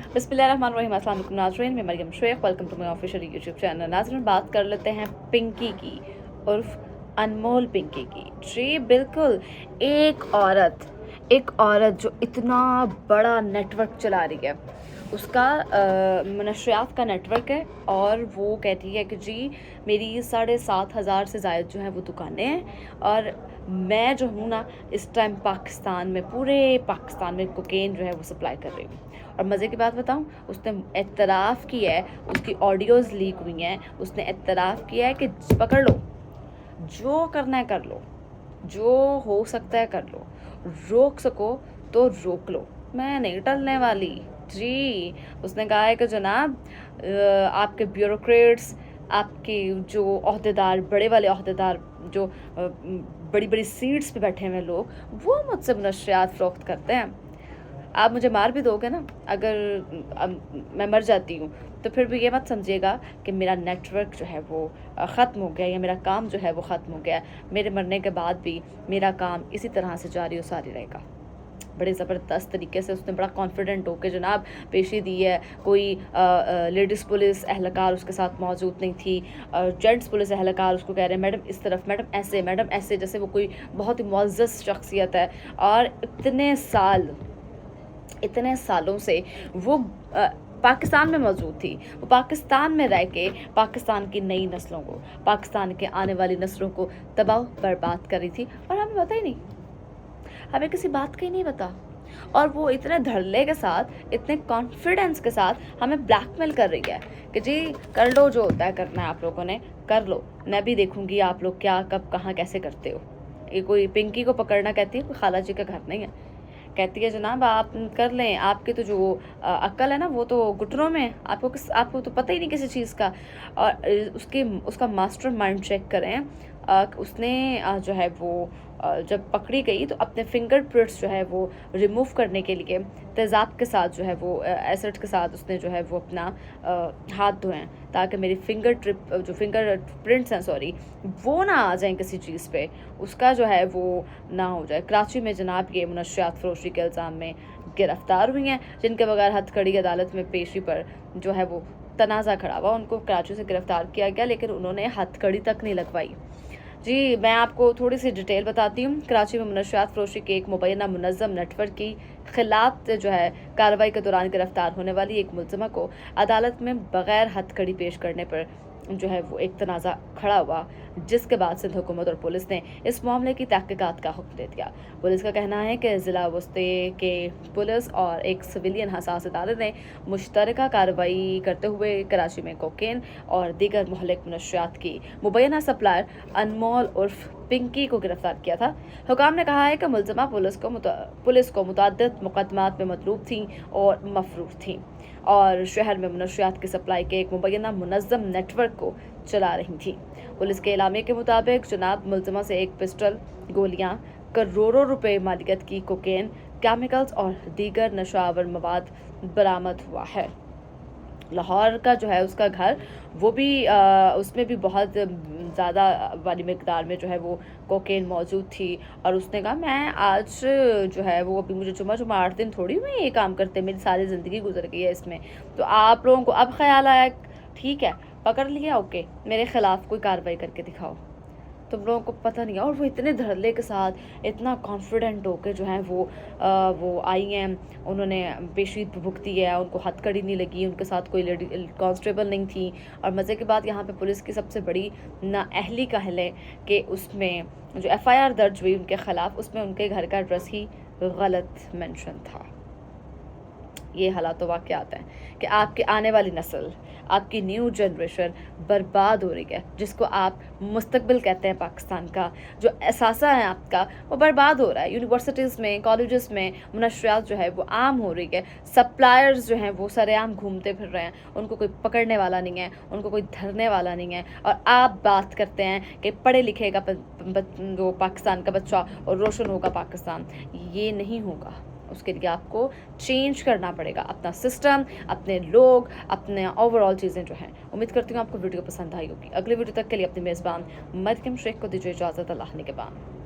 बिस्मिल्लाहिर्रहमानिर्रहीम, अस्सलाम वालेकुम नाज़रीन, मैं Mariam Shaikh, welcome to my official YouTube channel. नाज़रीन, बात कर लेते हैं पिंकी की उर्फ अनमोल पिंकी की। जी बिल्कुल, एक औरत जो इतना बड़ा नेटवर्क चला रही है, उसका नशरियात का नेटवर्क है, और वो कहती है कि जी मेरी 7,500 से ज़ायद जो है वो दुकानें हैं, और मैं जो हूँ ना इस टाइम पाकिस्तान में, पूरे पाकिस्तान में कोकेन जो है वो सप्लाई कर रही हूँ। और मज़े की बात बताऊँ, उसने एतराफ़ किया है, उसकी ऑडियोज़ लीक हुई हैं, उसने एतराफ़ किया है कि पकड़ लो, जो करना है कर लो, जो हो सकता है कर लो, रोक सको तो रोक लो, मैं नहीं टलने वाली। जी, उसने कहा है कि जनाब आपके ब्यूरोक्रेट्स, आपके जो ओहदेदार, बड़े वाले ओहदेदार, जो बड़ी बड़ी सीट्स पे बैठे हुए लोग, वो मुझसे नशरियात फ़रोख्त करते हैं। आप मुझे मार भी दोगे ना, अगर मैं मर जाती हूँ, तो फिर भी ये मत समझिएगा कि मेरा नेटवर्क जो है वो ख़त्म हो गया, या मेरा काम जो है वो ख़त्म हो गया। मेरे मरने के बाद भी मेरा काम इसी तरह से जारी और सारी रहेगा। बड़े ज़बरदस्त तरीके से उसने बड़ा कॉन्फिडेंट होकर जनाब पेशी दी है। कोई लेडीज़ पुलिस एहलकार उसके साथ मौजूद नहीं थी, जेंट्स पुलिस एहलकार उसको कह रहे हैं मैडम इस तरफ, मैडम ऐसे, जैसे वो कोई बहुत ही मुअज़्ज़ज़ शख्सियत है। और इतने सालों से वो पाकिस्तान में मौजूद थी, वो पाकिस्तान में रह के पाकिस्तान की नई नस्लों को, पाकिस्तान के आने वाली नस्लों को तबाह बर्बाद कर रही थी, और हमें पता ही नहीं, हमें किसी बात का ही नहीं पता। और वो इतने धड़ल्ले के साथ, इतने कॉन्फिडेंस के साथ हमें ब्लैकमेल कर रही है कि जी कर लो, जो होता है करना है आप लोगों ने कर लो, मैं भी देखूंगी आप लोग क्या, कब, कहाँ, कैसे करते हो। ये कोई पिंकी को पकड़ना कहती है, कोई खाला जी का घर नहीं है। कहती है जनाब आप कर लें, आपके तो जो अक्ल है ना वो तो घुटनों में है, आपको तो पता ही नहीं किसी चीज़ का। और उसका मास्टर माइंड चेक करें। उसने जो है वो जब पकड़ी गई तो अपने फिंगरप्रिंट्स जो है वो रिमूव करने के लिए तेज़ाब के साथ जो है वो एसिड के साथ उसने जो है वो अपना हाथ धोए, ताकि मेरी फिंगर प्रिंट्स हैं सॉरी, वो ना आ जाएं किसी चीज़ पे, उसका जो है वो ना हो जाए। कराची में जनाब ये मुनशियात फरोशी के इल्ज़ाम में गिरफ्तार हुई हैं, जिनके बगैर हथकड़ी अदालत में पेशी पर जो है वो तनाज़ा खड़ा हुआ। उनको कराची से गिरफ्तार किया गया, लेकिन उन्होंने हथकड़ी तक नहीं लगवाई। जी, मैं आपको थोड़ी सी डिटेल बताती हूँ। कराची में मुनशियात फरोशी के एक मुबैना मुनज़्ज़म नेटवर्क की खिलाफ जो है कार्रवाई के दौरान गिरफ्तार होने वाली एक मुलज़िमा को अदालत में बग़ैर हथकड़ी पेश करने पर जो है वो एक तनाज़ा खड़ा हुआ, जिसके बाद सिंध हुकूमत और पुलिस ने इस मामले की तहक़ीक़ात का हुक्म दे दिया। पुलिस का कहना है कि ज़िला वस्ते के पुलिस और एक सिविलियन हसास अदालत ने मुश्तरका कार्रवाई करते हुए कराची में कोकेन और दीगर मुहल्लिक मुनशियात की मुबैना सप्लायर अनमोल उर्फ पिंकी को गिरफ्तार किया था। हुकाम ने कहा है कि मुलज़िमा पुलिस को मुतअद्दिद मुकदमात में मतलूब थीं और मफरूर थीं, और शहर में मुनशियात की सप्लाई के एक मुबैना मुनज़्ज़म नेटवर्क को चला रही थी। पुलिस के इलामे के मुताबिक जनाब मुलज़िमा से एक पिस्टल, गोलियां, करोड़ों रुपए मालियत की कोकेन, केमिकल्स और दीगर नशावर मवाद बरामद हुआ है। लाहौर का जो है उसका घर, वो भी उसमें भी बहुत ज़्यादा वाली मिकदार में जो है वो कोकेन मौजूद थी। और उसने कहा मैं आज जो है वो, अभी मुझे जुमा 8 दिन थोड़ी हुई ये काम करते, मेरी सारी ज़िंदगी गुजर गई है इसमें, तो आप लोगों को अब ख्याल आया, ठीक है पकड़ लिया, ओके, मेरे ख़िलाफ़ कोई कार्रवाई करके दिखाओ। तुम लोगों को पता नहीं है। और वो इतने धड़ल्ले के साथ, इतना कॉन्फिडेंट होकर जो है वो आई हैं, उन्होंने पेशी भुगती है, उनको हथकड़ी नहीं लगी, उनके साथ कोई लेडी कांस्टेबल नहीं थी। और मज़े की बात यहाँ पे पुलिस की सबसे बड़ी नाअहली का है कि उसमें जो FIR दर्ज हुई उनके ख़िलाफ़, उसमें उनके घर का एड्रेस ही गलत मेंशन था। ये हालात वाक़यात हैं कि आपकी आने वाली नस्ल, आपकी न्यू जनरेशन बर्बाद हो रही है, जिसको आप मुस्तकबिल कहते हैं पाकिस्तान का, जो एहसासा है आपका, वो बर्बाद हो रहा है। यूनिवर्सिटीज़ में, कॉलेजेस में मुनशियात जो है वो आम हो रही है। सप्लायर्स जो हैं वो सरेआम घूमते फिर रहे हैं, उनको कोई पकड़ने वाला नहीं है, उनको कोई धरने वाला नहीं है। और आप बात करते हैं कि पढ़े लिखे का जो पाकिस्तान का बच्चा और रोशन होगा पाकिस्तान, ये नहीं होगा। उसके लिए आपको चेंज करना पड़ेगा अपना सिस्टम, अपने लोग, अपने ओवरऑल चीज़ें जो हैं। उम्मीद करती हूँ आपको वीडियो पसंद आई होगी। अगले वीडियो तक के लिए अपनी मेज़बान मरियम शेख को दीजिए इजाज़त। अल्लाह ने के बाद।